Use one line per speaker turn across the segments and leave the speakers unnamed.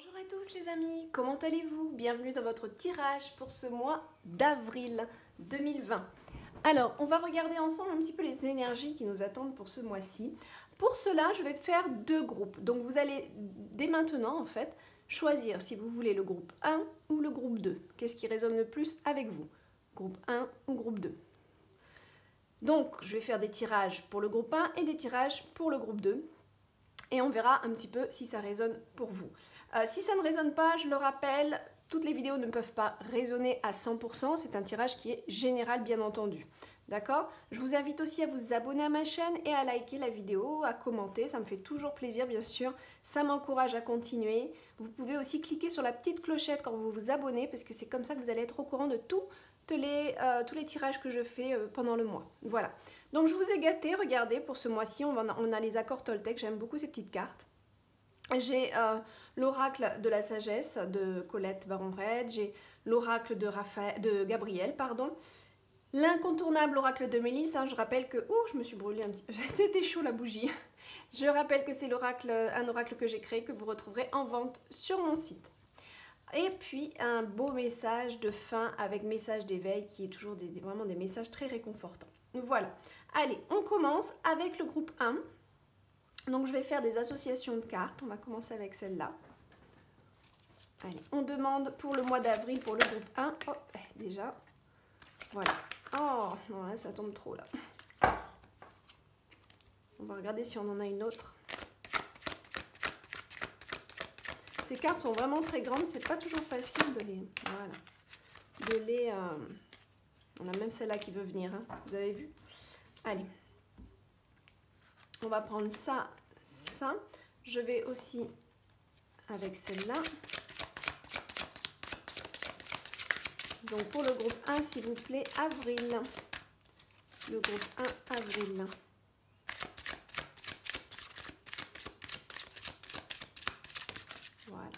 Bonjour à tous les amis, comment allez-vous? Bienvenue dans votre tirage pour ce mois d'avril 2020. Alors, on va regarder ensemble un petit peu les énergies qui nous attendent pour ce mois-ci. Pour cela, je vais faire deux groupes. Donc, vous allez dès maintenant, en fait, choisir si vous voulez le groupe 1 ou le groupe 2. Qu'est-ce qui résonne le plus avec vous? Groupe 1 ou groupe 2? Donc, je vais faire des tirages pour le groupe 1 et des tirages pour le groupe 2. Et on verra un petit peu si ça résonne pour vous. Si ça ne résonne pas, je le rappelle, toutes les vidéos ne peuvent pas résonner à 100%. C'est un tirage qui est général, bien entendu. D'accord? Je vous invite aussi à vous abonner à ma chaîne et à liker la vidéo, à commenter. Ça me fait toujours plaisir, bien sûr. Ça m'encourage à continuer. Vous pouvez aussi cliquer sur la petite clochette quand vous vous abonnez, parce que c'est comme ça que vous allez être au courant de tous les tirages que je fais pendant le mois. Voilà. Donc je vous ai gâté, regardez, pour ce mois-ci, on a les accords Toltec, j'aime beaucoup ces petites cartes. J'ai l'oracle de la sagesse de Colette Baron-Red, j'ai l'oracle de Gabriel, pardon. L'incontournable oracle de Mélisse, hein, je rappelle que... Ouh, je me suis brûlée un petit peu, c'était chaud la bougie. Je rappelle que c'est un oracle que j'ai créé, que vous retrouverez en vente sur mon site. Et puis un beau message de fin avec message d'éveil qui est toujours vraiment des messages très réconfortants. Voilà. Allez, on commence avec le groupe 1. Donc je vais faire des associations de cartes. On va commencer avec celle-là. Allez, on demande pour le mois d'avril pour le groupe 1. Oh, déjà. Voilà. Oh, non, là, ça tombe trop, là. On va regarder si on en a une autre. Ces cartes sont vraiment très grandes. C'est pas toujours facile de les... Voilà. On a même celle-là qui veut venir. Hein. Vous avez vu? Allez. On va prendre ça, ça. Je vais aussi avec celle-là. Donc pour le groupe 1, s'il vous plaît, avril. Le groupe 1, avril. Voilà.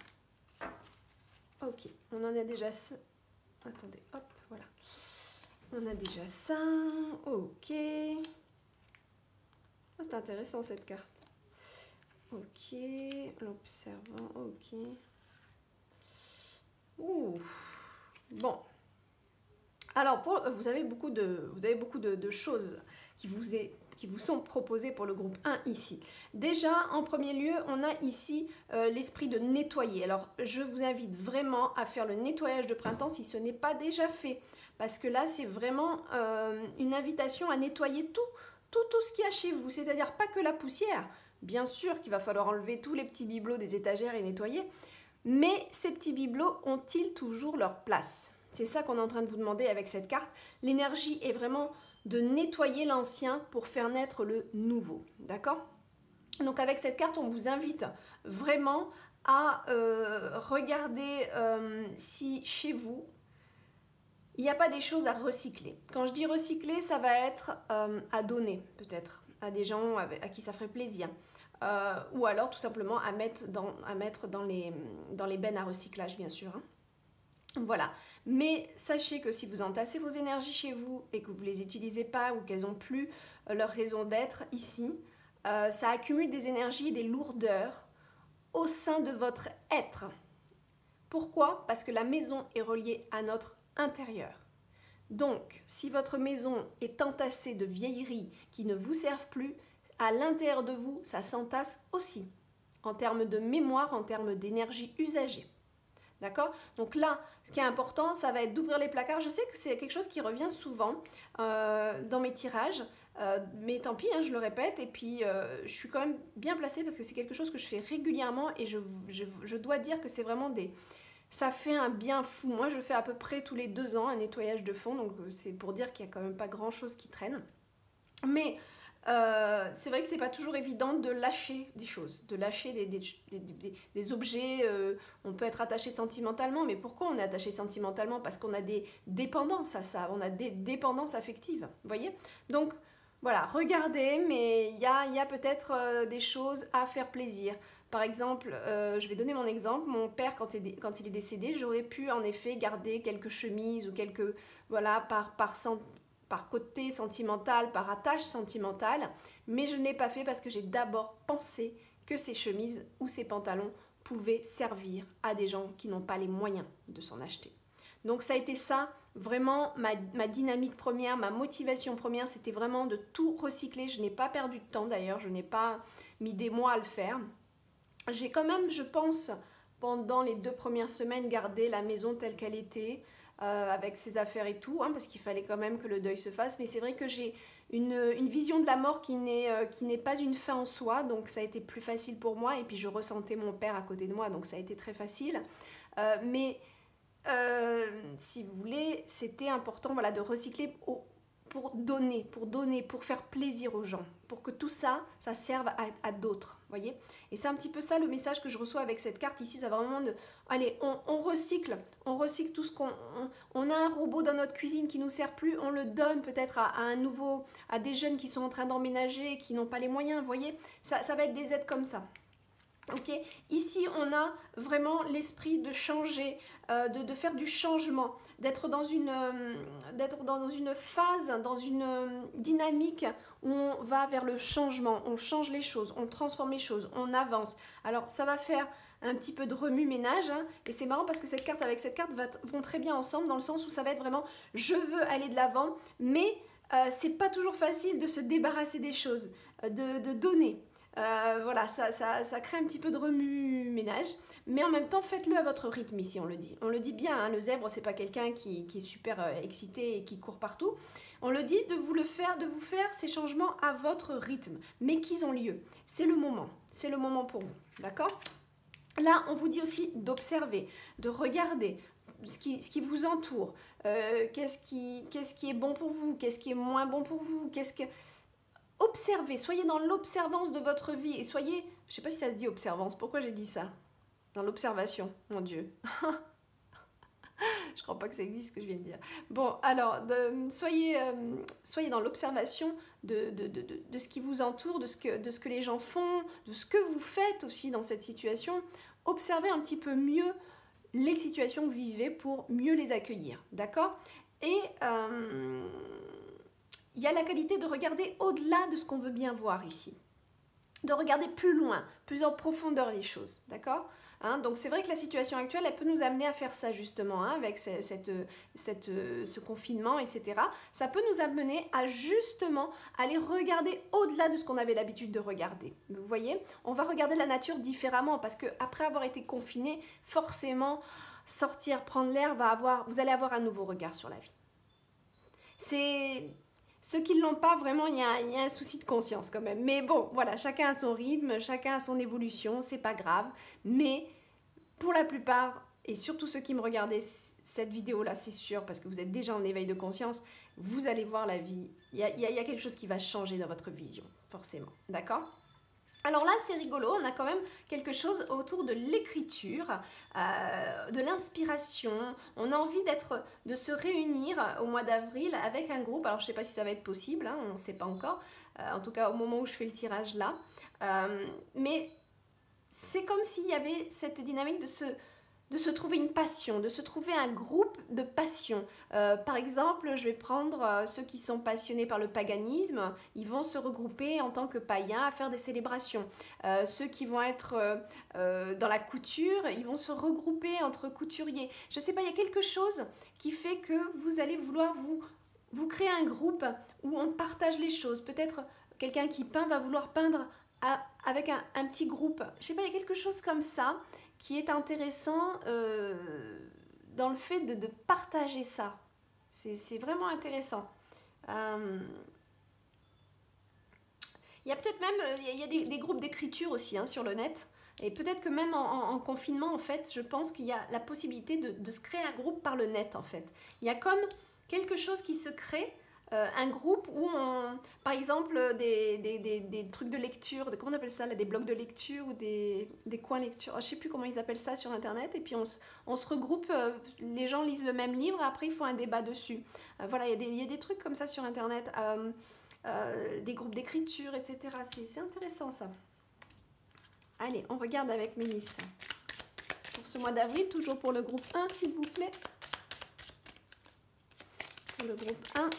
Ok, on en a déjà ça. Attendez, hop, voilà. On a déjà ça. Ok. Oh, c'est intéressant cette carte. Ok, l'observant, ok. Ouh. Bon. Alors, vous avez beaucoup de choses qui vous sont proposées pour le groupe 1 ici. Déjà, en premier lieu, on a ici l'esprit de nettoyer. Alors, je vous invite vraiment à faire le nettoyage de printemps si ce n'est pas déjà fait. Parce que là, c'est vraiment une invitation à nettoyer tout ce qu'il y a chez vous. C'est-à-dire pas que la poussière. Bien sûr qu'il va falloir enlever tous les petits bibelots des étagères et nettoyer. Mais ces petits bibelots ont-ils toujours leur place? C'est ça qu'on est en train de vous demander avec cette carte. L'énergie est vraiment de nettoyer l'ancien pour faire naître le nouveau. D'accord? Donc avec cette carte, on vous invite vraiment à regarder si chez vous, il n'y a pas des choses à recycler. Quand je dis recycler, ça va être à donner peut-être à des gens à qui ça ferait plaisir. Ou alors tout simplement à mettre dans les bennes à recyclage, bien sûr. Hein. Voilà. Mais sachez que si vous entassez vos énergies chez vous et que vous ne les utilisez pas ou qu'elles n'ont plus leur raison d'être ici, ça accumule des énergies et des lourdeurs au sein de votre être. Pourquoi? Parce que la maison est reliée à notre intérieur. Donc, si votre maison est entassée de vieilleries qui ne vous servent plus, à l'intérieur de vous, ça s'entasse aussi, en termes de mémoire, en termes d'énergie usagée. D'accord? Donc là, ce qui est important, ça va être d'ouvrir les placards. Je sais que c'est quelque chose qui revient souvent dans mes tirages, mais tant pis, hein, je le répète. Et puis, je suis quand même bien placée parce que c'est quelque chose que je fais régulièrement et je dois dire que c'est vraiment ça fait un bien fou. Moi, je fais à peu près tous les 2 ans un nettoyage de fond, donc c'est pour dire qu'il n'y a quand même pas grand-chose qui traîne. Mais c'est vrai que c'est pas toujours évident de lâcher des choses, de lâcher des objets. On peut être attaché sentimentalement, mais pourquoi on est attaché sentimentalement? Parce qu'on a des dépendances à ça, on a des dépendances affectives, vous voyez? Donc voilà, regardez, mais il y a peut-être des choses à faire plaisir. Par exemple, je vais donner mon exemple, mon père quand il est décédé, j'aurais pu en effet garder quelques chemises ou quelques, voilà, par côté sentimental, par attache sentimentale, mais je n'ai pas fait parce que j'ai d'abord pensé que ces chemises ou ces pantalons pouvait servir à des gens qui n'ont pas les moyens de s'en acheter. Donc ça a été ça, vraiment ma dynamique première, ma motivation première, c'était vraiment de tout recycler. Je n'ai pas perdu de temps d'ailleurs, je n'ai pas mis des mois à le faire. J'ai quand même, je pense, pendant les 2 premières semaines, gardé la maison telle qu'elle était, avec ses affaires et tout, hein, parce qu'il fallait quand même que le deuil se fasse. Mais c'est vrai que j'ai une vision de la mort qui n'est pas une fin en soi, donc ça a été plus facile pour moi. Et puis je ressentais mon père à côté de moi, donc ça a été très facile. Si vous voulez, c'était important, voilà, de recycler pour donner, pour faire plaisir aux gens, pour que tout ça, ça serve à d'autres, voyez. Et c'est un petit peu ça le message que je reçois avec cette carte ici, ça va vraiment de, allez, on recycle tout ce qu'on, on a un robot dans notre cuisine qui nous sert plus, on le donne peut-être à des jeunes qui sont en train d'emménager, qui n'ont pas les moyens, voyez, ça va être des aides comme ça. Ok, ici on a vraiment l'esprit de changer, de faire du changement, d'être dans une phase, dans une dynamique où on va vers le changement, on change les choses, on transforme les choses, on avance. Alors ça va faire un petit peu de remue-ménage, hein, et c'est marrant parce que cette carte avec cette carte vont très bien ensemble dans le sens où ça va être vraiment je veux aller de l'avant, mais c'est pas toujours facile de se débarrasser des choses, de donner. Voilà, ça crée un petit peu de remue-ménage, mais en même temps, faites-le à votre rythme ici, on le dit. On le dit bien, hein, le zèbre, c'est pas quelqu'un qui est super excité et qui court partout. On le dit de vous faire ces changements à votre rythme, mais qu'ils ont lieu. C'est le moment pour vous, d'accord? Là, on vous dit aussi d'observer, de regarder ce qui vous entoure, qu'est-ce qui est bon pour vous, qu'est-ce qui est moins bon pour vous, Observez, soyez dans l'observance de votre vie et soyez, je ne sais pas si ça se dit observance, pourquoi j'ai dit ça? Dans l'observation, mon Dieu. Je ne crois pas que ça existe ce que je viens de dire. Bon, alors, soyez dans l'observation de ce qui vous entoure, de ce que les gens font, de ce que vous faites aussi dans cette situation. Observez un petit peu mieux les situations que vous vivez pour mieux les accueillir, d'accord? Et il y a la qualité de regarder au-delà de ce qu'on veut bien voir ici. De regarder plus loin, plus en profondeur les choses, d'accord? Hein, donc c'est vrai que la situation actuelle, elle peut nous amener à faire ça justement, hein, avec ce confinement, etc. Ça peut nous amener à justement aller regarder au-delà de ce qu'on avait l'habitude de regarder. Vous voyez? On va regarder la nature différemment parce qu'après avoir été confiné, forcément, sortir, prendre l'air, vous allez avoir un nouveau regard sur la vie. Ceux qui ne l'ont pas, vraiment, il y a un souci de conscience quand même. Mais bon, voilà, chacun a son rythme, chacun a son évolution, c'est pas grave. Mais pour la plupart, et surtout ceux qui me regardaient cette vidéo-là, c'est sûr, parce que vous êtes déjà en éveil de conscience, vous allez voir la vie. Il y a quelque chose qui va changer dans votre vision, forcément. D'accord ? Alors là, c'est rigolo, on a quand même quelque chose autour de l'écriture, de l'inspiration. On a envie de se réunir au mois d'avril avec un groupe. Alors, je ne sais pas si ça va être possible, hein, on ne sait pas encore. En tout cas, au moment où je fais le tirage là. Mais c'est comme s'il y avait cette dynamique de se trouver une passion, de se trouver un groupe de passion. Par exemple, je vais prendre ceux qui sont passionnés par le paganisme, ils vont se regrouper en tant que païens à faire des célébrations. Ceux qui vont être dans la couture, ils vont se regrouper entre couturiers. Je ne sais pas, il y a quelque chose qui fait que vous allez vouloir vous créer un groupe où on partage les choses. Peut-être quelqu'un qui peint va vouloir peindre avec un petit groupe. Je ne sais pas, il y a quelque chose comme ça qui est intéressant dans le fait de partager ça. C'est vraiment intéressant. Il y a peut-être même il y a des groupes d'écriture aussi, hein, sur le net. Et peut-être que même en confinement, en fait, je pense qu'il y a la possibilité de se créer un groupe par le net, en fait. Il y a comme quelque chose qui se crée, un groupe où par exemple des trucs de lecture, comment on appelle ça là, des blocs de lecture ou des coins lecture, je ne sais plus comment ils appellent ça sur internet, et puis on se regroupe, les gens lisent le même livre, après ils font un débat dessus. Voilà, il y a des trucs comme ça sur internet, des groupes d'écriture, etc. C'est intéressant ça. Allez, on regarde avec Mélissa. Pour ce mois d'avril, toujours pour le groupe 1, s'il vous plaît. Pour le groupe 1.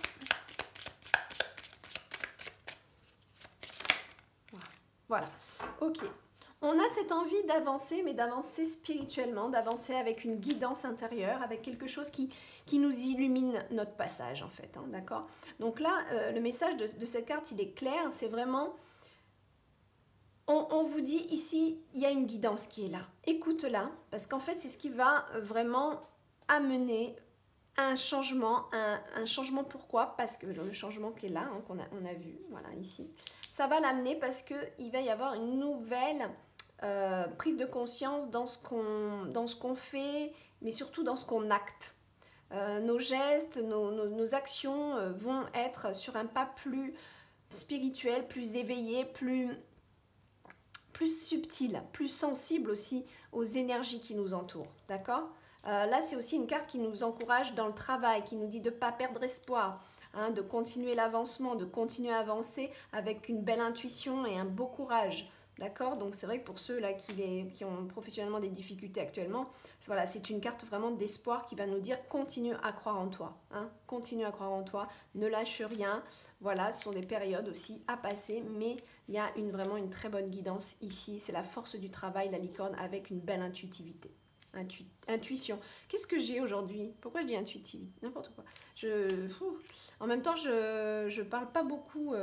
Voilà, ok. On a cette envie d'avancer, mais d'avancer spirituellement, d'avancer avec une guidance intérieure, avec quelque chose qui nous illumine notre passage, en fait, hein, d'accord? Donc là, le message de cette carte, il est clair, c'est vraiment... On vous dit ici, il y a une guidance qui est là. Écoute-la, parce qu'en fait, c'est ce qui va vraiment amener un changement. Un changement pourquoi? Parce que le changement qui est là, hein, qu'on a vu, voilà, ici, ça va l'amener parce qu'il va y avoir une nouvelle prise de conscience dans ce qu'on fait, mais surtout dans ce qu'on acte. Nos gestes, nos actions vont être sur un pas plus spirituel, plus éveillé, plus subtil, plus sensible aussi aux énergies qui nous entourent, d'accord? Là, c'est aussi une carte qui nous encourage dans le travail, qui nous dit de ne pas perdre espoir, hein, de continuer l'avancement, de continuer à avancer avec une belle intuition et un beau courage, d'accord? Donc c'est vrai que pour ceux là qui ont professionnellement des difficultés actuellement, voilà, c'est une carte vraiment d'espoir qui va nous dire continue à croire en toi, hein, continue à croire en toi, ne lâche rien. Voilà, ce sont des périodes aussi à passer, mais il y a vraiment une très bonne guidance ici. C'est la force du travail, la licorne, avec une belle intuitivité. Intuition. Qu'est-ce que j'ai aujourd'hui? Pourquoi je dis intuitivité? N'importe quoi. En même temps, je parle pas beaucoup,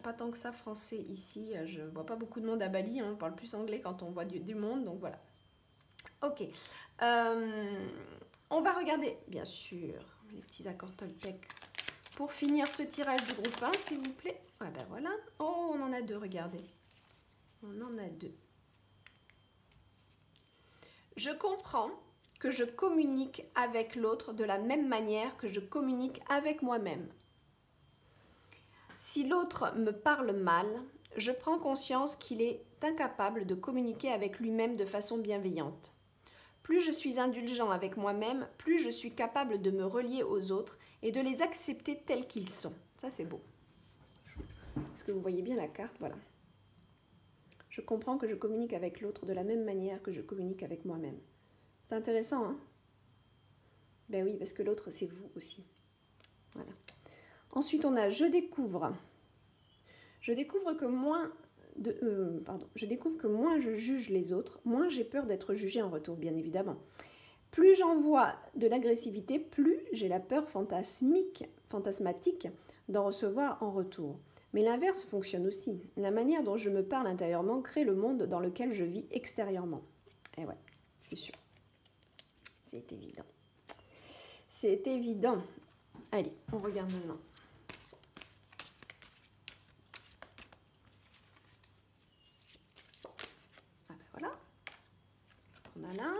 pas tant que ça français ici. Je vois pas beaucoup de monde à Bali. Hein, on parle plus anglais quand on voit du monde, donc voilà. Ok. On va regarder, bien sûr, les petits accords Toltec. Pour finir ce tirage du groupe 1, s'il vous plaît. Ah ben voilà. Oh, on en a deux, regardez. On en a deux. Je comprends que je communique avec l'autre de la même manière que je communique avec moi-même. Si l'autre me parle mal, je prends conscience qu'il est incapable de communiquer avec lui-même de façon bienveillante. Plus je suis indulgent avec moi-même, plus je suis capable de me relier aux autres et de les accepter tels qu'ils sont. Ça, c'est beau. Est-ce que vous voyez bien la carte? Voilà. Je comprends que je communique avec l'autre de la même manière que je communique avec moi-même. C'est intéressant, hein? Ben oui, parce que l'autre, c'est vous aussi. Voilà. Ensuite, on a je découvre que moins je juge les autres, moins j'ai peur d'être jugée en retour, bien évidemment. Plus j'envoie de l'agressivité, plus j'ai la peur fantasmatique d'en recevoir en retour. Mais l'inverse fonctionne aussi. La manière dont je me parle intérieurement crée le monde dans lequel je vis extérieurement. Et ouais, c'est sûr. C'est évident. C'est évident. Allez, on regarde maintenant. Ah ben voilà. Qu'est-ce qu'on a là?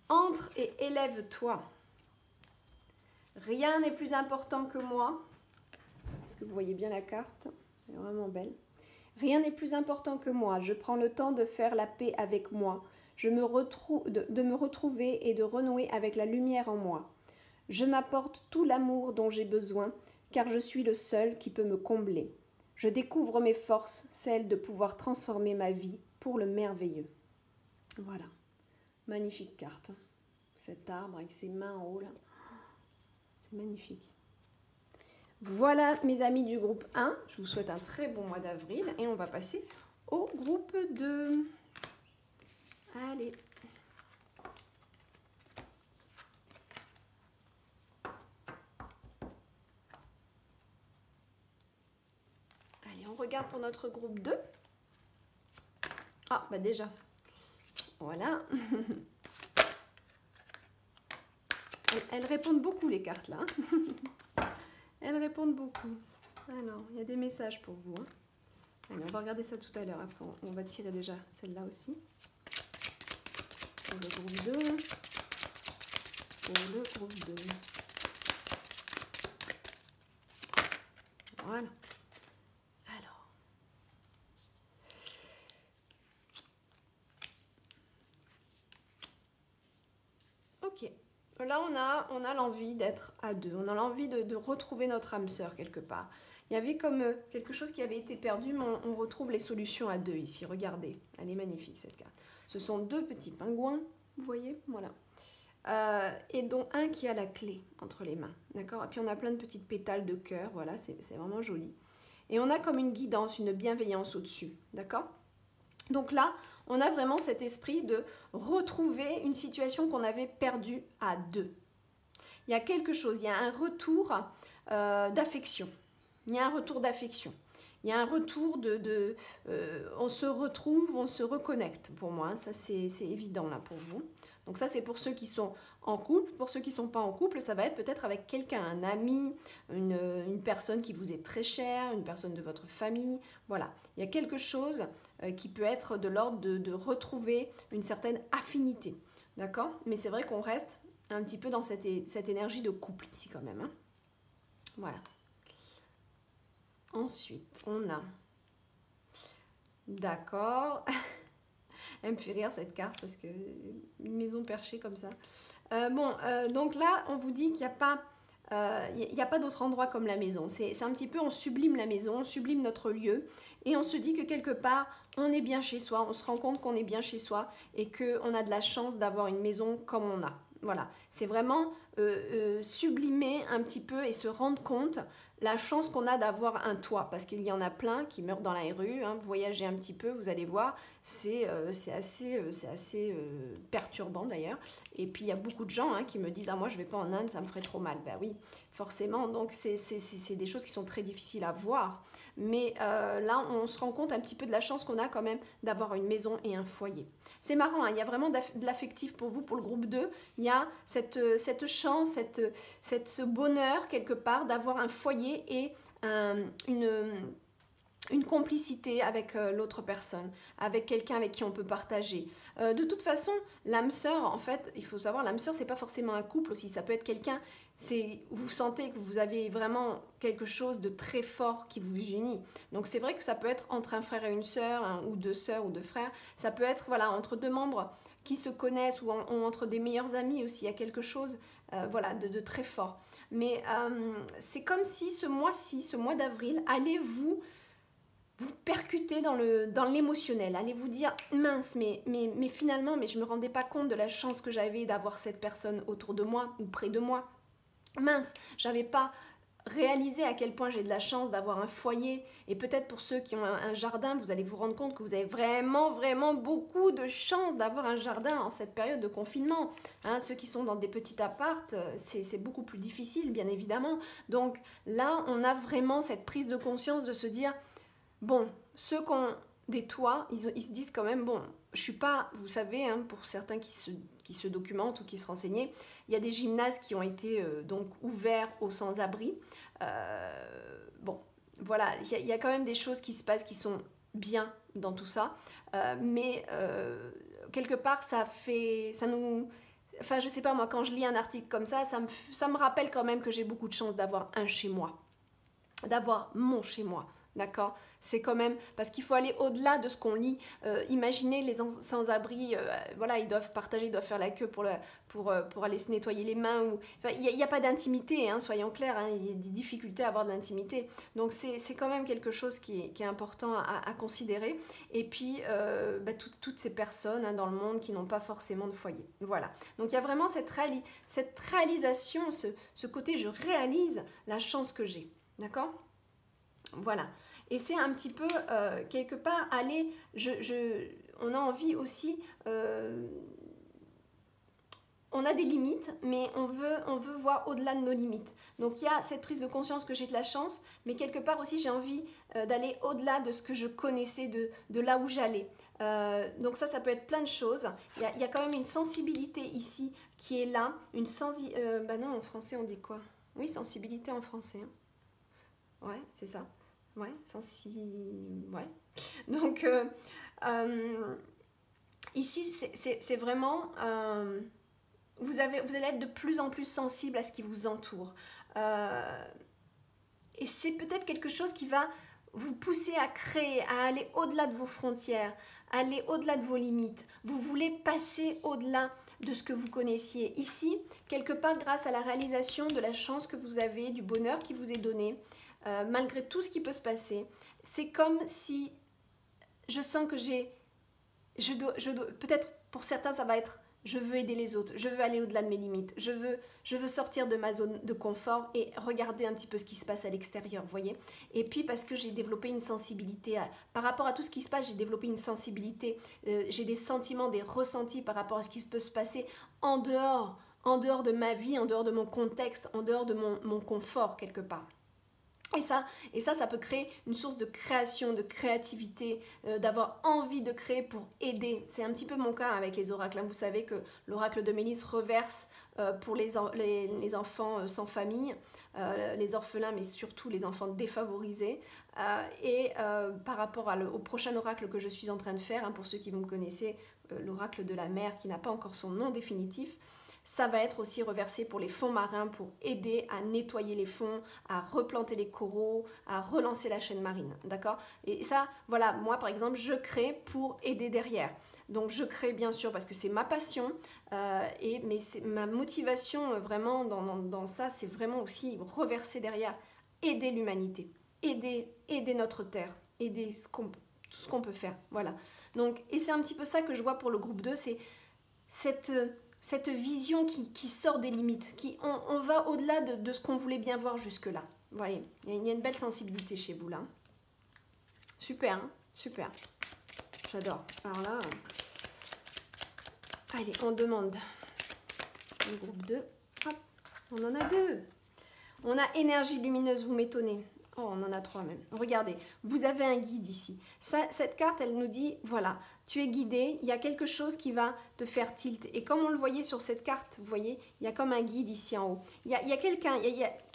Entre et élève-toi. Rien n'est plus important que moi. Est-ce que vous voyez bien la carte? Elle est vraiment belle. Rien n'est plus important que moi. Je prends le temps de faire la paix avec moi. De me retrouver et de renouer avec la lumière en moi. Je m'apporte tout l'amour dont j'ai besoin, car je suis le seul qui peut me combler. Je découvre mes forces, celles de pouvoir transformer ma vie pour le merveilleux. Voilà. Magnifique carte. Cet arbre avec ses mains en haut là. C'est magnifique. Voilà mes amis du groupe 1. Je vous souhaite un très bon mois d'avril et on va passer au groupe 2. Allez. Allez, on regarde pour notre groupe 2. Ah, bah déjà. Voilà. Elles répondent beaucoup, les cartes, là. Elles répondent beaucoup. Alors, il y a des messages pour vous. Hein. Allez, on va regarder ça tout à l'heure. Après, on va tirer déjà celle-là aussi. Pour le groupe 2. Pour le groupe 2. Voilà. Alors. Ok. Là, on a l'envie d'être à deux. On a l'envie de retrouver notre âme sœur quelque part. Il y avait comme quelque chose qui avait été perdu, mais on retrouve les solutions à deux ici. Regardez, elle est magnifique cette carte. Ce sont deux petits pingouins, vous voyez, voilà. Et dont un qui a la clé entre les mains, d'accord? Et puis on a plein de petites pétales de cœur, voilà, c'est vraiment joli. Et on a comme une guidance, une bienveillance au-dessus, d'accord? Donc là, on a vraiment cet esprit de retrouver une situation qu'on avait perdue à deux. Il y a quelque chose, il y a un retour d'affection. Il y a un retour d'affection. Il y a un retour on se retrouve, on se reconnecte pour moi. Hein, ça, c'est évident là pour vous. Donc ça, c'est pour ceux qui sont en couple. Pour ceux qui ne sont pas en couple, ça va être peut-être avec quelqu'un, un ami, une personne qui vous est très chère, une personne de votre famille. Voilà, il y a quelque chose qui peut être de l'ordre de retrouver une certaine affinité. D'accord? Mais c'est vrai qu'on reste un petit peu dans cette énergie de couple ici quand même. Hein. Voilà. Ensuite, on a... D'accord. Elle me fait rire cette carte parce que une maison perchée comme ça. Donc là, on vous dit qu'il n'y a pas d'autre endroit comme la maison. C'est un petit peu, on sublime la maison, on sublime notre lieu et on se dit que quelque part, on est bien chez soi, on se rend compte qu'on est bien chez soi et qu'on a de la chance d'avoir une maison comme on a. Voilà, c'est vraiment sublimer un petit peu et se rendre compte la chance qu'on a d'avoir un toit, parce qu'il y en a plein qui meurent dans la rue, hein, vous voyagez un petit peu, vous allez voir, c'est assez perturbant d'ailleurs, et puis il y a beaucoup de gens hein, qui me disent « Ah moi je vais pas en Inde, ça me ferait trop mal », ben oui, forcément, donc c'est des choses qui sont très difficiles à voir, mais là on se rend compte un petit peu de la chance qu'on a quand même d'avoir une maison et un foyer. C'est marrant, hein, il y a vraiment de l'affectif pour vous, pour le groupe 2, il y a cette chance, ce bonheur quelque part d'avoir un foyer et une complicité avec l'autre personne, avec quelqu'un avec qui on peut partager. De toute façon, l'âme sœur, en fait, il faut savoir, l'âme sœur, c'est pas forcément un couple aussi, ça peut être quelqu'un, vous sentez que vous avez vraiment quelque chose de très fort qui vous unit. Donc c'est vrai que ça peut être entre un frère et une sœur, ou deux sœurs ou deux frères, ça peut être voilà, entre deux membres qui se connaissent ou entre des meilleurs amis aussi, il y a quelque chose voilà, de très fort. Mais c'est comme si ce mois-ci, ce mois d'avril, allez vous percuter dans l'émotionnel, allez vous dire mince, mais finalement, mais je ne me rendais pas compte de la chance que j'avais d'avoir cette personne autour de moi ou près de moi. Mince, j'avais pas réalisé à quel point j'ai de la chance d'avoir un foyer, et peut-être pour ceux qui ont un jardin, vous allez vous rendre compte que vous avez vraiment beaucoup de chance d'avoir un jardin en cette période de confinement. Hein, ceux qui sont dans des petits apparts, c'est beaucoup plus difficile bien évidemment. Donc là, on a vraiment cette prise de conscience de se dire, bon, ceux qui ont des toits, ils se disent quand même, bon, je suis pas, vous savez, hein, pour certains qui se documentent ou qui se renseignaient, il y a des gymnases qui ont été donc ouverts aux sans-abri. Bon, voilà, il y a quand même des choses qui se passent qui sont bien dans tout ça, mais quelque part ça nous... Enfin, je sais pas, moi, quand je lis un article comme ça me rappelle quand même que j'ai beaucoup de chance d'avoir un chez moi, d'avoir mon chez moi. D'accord? C'est quand même... Parce qu'il faut aller au-delà de ce qu'on lit. Imaginez les sans-abri, voilà, ils doivent partager, ils doivent faire la queue pour aller se nettoyer les mains. Enfin, il n'y a pas d'intimité, hein, soyons clairs. Hein, il y a des difficultés à avoir de l'intimité. Donc c'est quand même quelque chose qui est important à considérer. Et puis, toutes ces personnes hein, dans le monde qui n'ont pas forcément de foyer. Voilà. Donc il y a vraiment cette réalisation, ce côté je réalise la chance que j'ai. D'accord ? Voilà, et c'est un petit peu quelque part aller, on a envie aussi, on a des limites, mais on veut voir au-delà de nos limites. Donc il y a cette prise de conscience que j'ai de la chance, mais quelque part aussi j'ai envie d'aller au-delà de ce que je connaissais, de là où j'allais. Donc ça peut être plein de choses. Il y a quand même une sensibilité ici qui est là, non, en français on dit quoi? Oui, sensibilité en français. Hein. Ouais, c'est ça. Ouais, ouais. Donc, ici, c'est vraiment... vous allez être de plus en plus sensible à ce qui vous entoure. Et c'est peut-être quelque chose qui va vous pousser à créer, à aller au-delà de vos frontières, aller au-delà de vos limites. Vous voulez passer au-delà de ce que vous connaissiez. Ici, quelque part, grâce à la réalisation de la chance que vous avez, du bonheur qui vous est donné, malgré tout ce qui peut se passer, c'est comme si je sens que peut-être pour certains ça va être je veux aider les autres, je veux aller au-delà de mes limites, je veux sortir de ma zone de confort et regarder un petit peu ce qui se passe à l'extérieur, vous voyez. Et puis parce que j'ai développé une sensibilité, par rapport à tout ce qui se passe, j'ai développé une sensibilité, j'ai des sentiments, des ressentis par rapport à ce qui peut se passer en dehors de ma vie, en dehors de mon contexte, en dehors de mon confort quelque part. Et ça peut créer une source de création, de créativité, d'avoir envie de créer pour aider. C'est un petit peu mon cas avec les oracles. Vous savez que l'oracle de Mélisse reverse pour les enfants sans famille, les orphelins, mais surtout les enfants défavorisés. Par rapport au prochain oracle que je suis en train de faire, pour ceux qui vous me connaissez, l'oracle de la mer qui n'a pas encore son nom définitif, ça va être aussi reversé pour les fonds marins pour aider à nettoyer les fonds, à replanter les coraux, à relancer la chaîne marine, d'accord? Et ça, voilà, moi par exemple, je crée pour aider derrière. Donc je crée bien sûr parce que c'est ma passion, mais ma motivation vraiment dans ça, c'est vraiment aussi reverser derrière, aider l'humanité, aider notre terre, aider tout ce qu'on peut faire, voilà. Donc, et c'est un petit peu ça que je vois pour le groupe 2, c'est cette vision qui sort des limites, on va au-delà de ce qu'on voulait bien voir jusque-là. Vous voyez, il y a une belle sensibilité chez vous là. Super, hein, super. J'adore. Alors là, allez, on demande le groupe 2. Hop, on en a 2. On a énergie lumineuse, vous m'étonnez. Oh, on en a 3 même. Regardez, vous avez un guide ici. Cette carte, elle nous dit, voilà, tu es guidé, il y a quelque chose qui va te faire tilt. Et comme on le voyait sur cette carte, vous voyez, il y a comme un guide ici en haut. Il y a quelqu'un,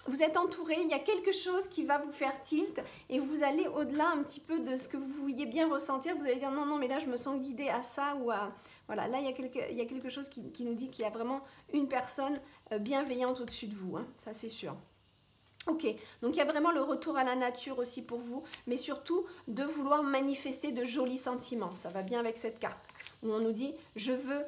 vous êtes entouré, il y a quelque chose qui va vous faire tilt et vous allez au-delà un petit peu de ce que vous vouliez bien ressentir. Vous allez dire, non, mais là, je me sens guidée à ça ou à... Voilà, là, il y a quelque chose qui nous dit qu'il y a vraiment une personne bienveillante au-dessus de vous, hein, ça c'est sûr. Ok, donc il y a vraiment le retour à la nature aussi pour vous, mais surtout de vouloir manifester de jolis sentiments. Ça va bien avec cette carte où on nous dit je veux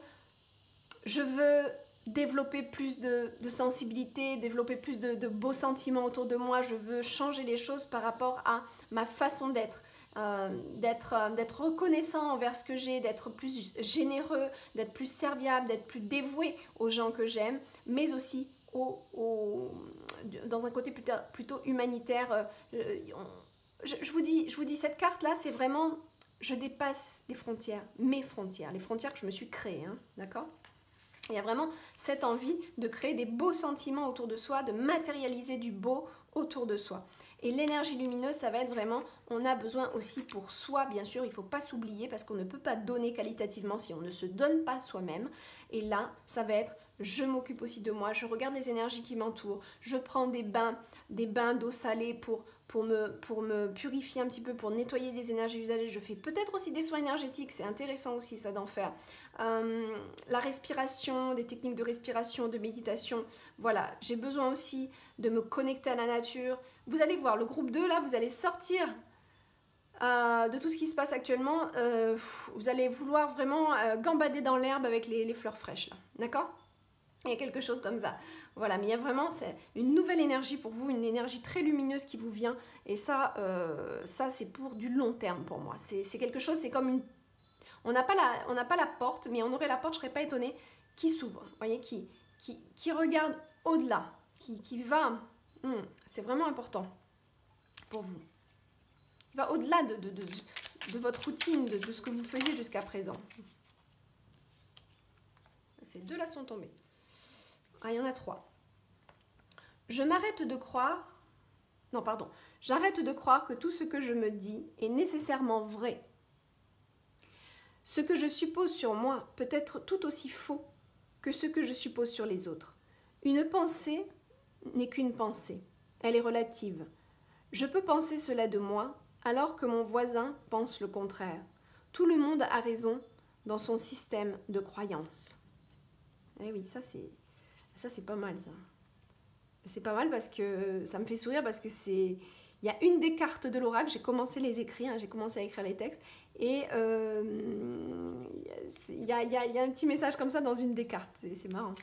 développer plus de sensibilité, développer plus de beaux sentiments autour de moi. Je veux changer les choses par rapport à ma façon d'être. D'être reconnaissant envers ce que j'ai, d'être plus généreux, d'être plus serviable, d'être plus dévoué aux gens que j'aime, mais aussi dans un côté plutôt humanitaire. Je vous dis, cette carte-là, c'est vraiment, je dépasse les frontières, mes frontières, les frontières que je me suis créées, hein, d'accord ? Il y a vraiment cette envie de créer des beaux sentiments autour de soi, de matérialiser du beau autour de soi. Et l'énergie lumineuse, ça va être vraiment, on a besoin aussi pour soi, bien sûr, il ne faut pas s'oublier parce qu'on ne peut pas donner qualitativement si on ne se donne pas soi-même. Et là, ça va être, je m'occupe aussi de moi, je regarde les énergies qui m'entourent, je prends des bains d'eau salée pour me purifier un petit peu, pour nettoyer des énergies usagées. Je fais peut-être aussi des soins énergétiques, c'est intéressant aussi ça d'en faire. La respiration, des techniques de respiration, de méditation, voilà, j'ai besoin aussi de me connecter à la nature. Vous allez voir, le groupe 2, là, vous allez sortir de tout ce qui se passe actuellement. Vous allez vouloir vraiment gambader dans l'herbe avec les fleurs fraîches, là, d'accord ? Il y a quelque chose comme ça. Voilà, mais il y a vraiment une nouvelle énergie pour vous, une énergie très lumineuse qui vous vient. Et ça c'est pour du long terme pour moi. C'est quelque chose, c'est comme une... On n'a pas la porte, mais on aurait la porte, je ne serais pas étonnée, qui s'ouvre, vous voyez, qui regarde au-delà, qui va... c'est vraiment important pour vous. Qui va au-delà de votre routine, de ce que vous faisiez jusqu'à présent. Ces deux-là sont tombés. Ah, il y en a 3. J'arrête de croire que tout ce que je me dis est nécessairement vrai. Ce que je suppose sur moi peut être tout aussi faux que ce que je suppose sur les autres. Une pensée n'est qu'une pensée. Elle est relative. Je peux penser cela de moi alors que mon voisin pense le contraire. Tout le monde a raison dans son système de croyances. Eh oui, ça c'est pas mal ça. C'est pas mal parce que ça me fait sourire parce que c'est... Il y a une des cartes de l'oracle, j'ai commencé les écrits, j'ai commencé à écrire les textes et il y a un petit message comme ça dans une des cartes, c'est marrant.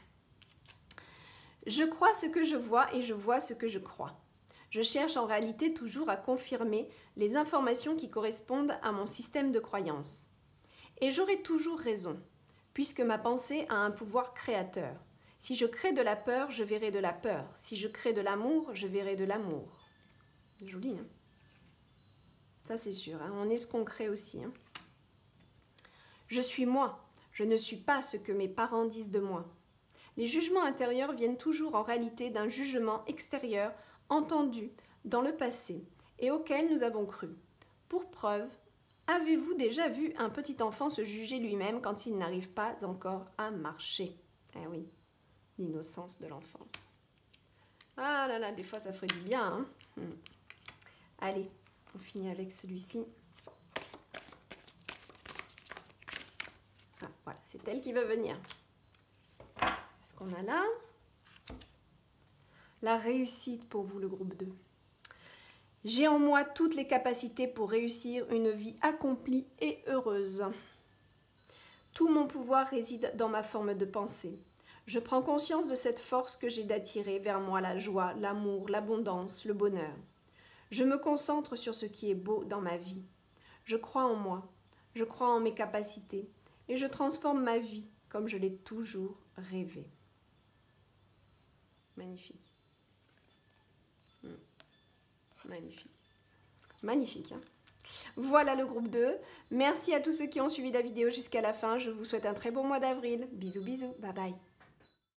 Je crois ce que je vois et je vois ce que je crois. Je cherche en réalité toujours à confirmer les informations qui correspondent à mon système de croyances. Et j'aurai toujours raison. puisque ma pensée a un pouvoir créateur. Si je crée de la peur, je verrai de la peur. Si je crée de l'amour, je verrai de l'amour. Joli, hein? Ça, c'est sûr, hein? On est ce qu'on crée aussi. Hein? Je suis moi. Je ne suis pas ce que mes parents disent de moi. Les jugements intérieurs viennent toujours en réalité d'un jugement extérieur entendu dans le passé et auquel nous avons cru. Pour preuve, avez-vous déjà vu un petit enfant se juger lui-même quand il n'arrive pas encore à marcher? Eh oui, l'innocence de l'enfance. Ah là là, des fois ça ferait du bien. Hein? Allez, on finit avec celui-ci. Ah, voilà, c'est elle qui veut venir. Qu'est-ce qu'on a là? La réussite pour vous, le groupe 2. J'ai en moi toutes les capacités pour réussir une vie accomplie et heureuse. Tout mon pouvoir réside dans ma forme de pensée. Je prends conscience de cette force que j'ai d'attirer vers moi la joie, l'amour, l'abondance, le bonheur. Je me concentre sur ce qui est beau dans ma vie. Je crois en moi, je crois en mes capacités et je transforme ma vie comme je l'ai toujours rêvé. Magnifique. Magnifique. Magnifique. Hein? Voilà le groupe 2. Merci à tous ceux qui ont suivi la vidéo jusqu'à la fin. Je vous souhaite un très bon mois d'avril. Bisous, bisous. Bye bye.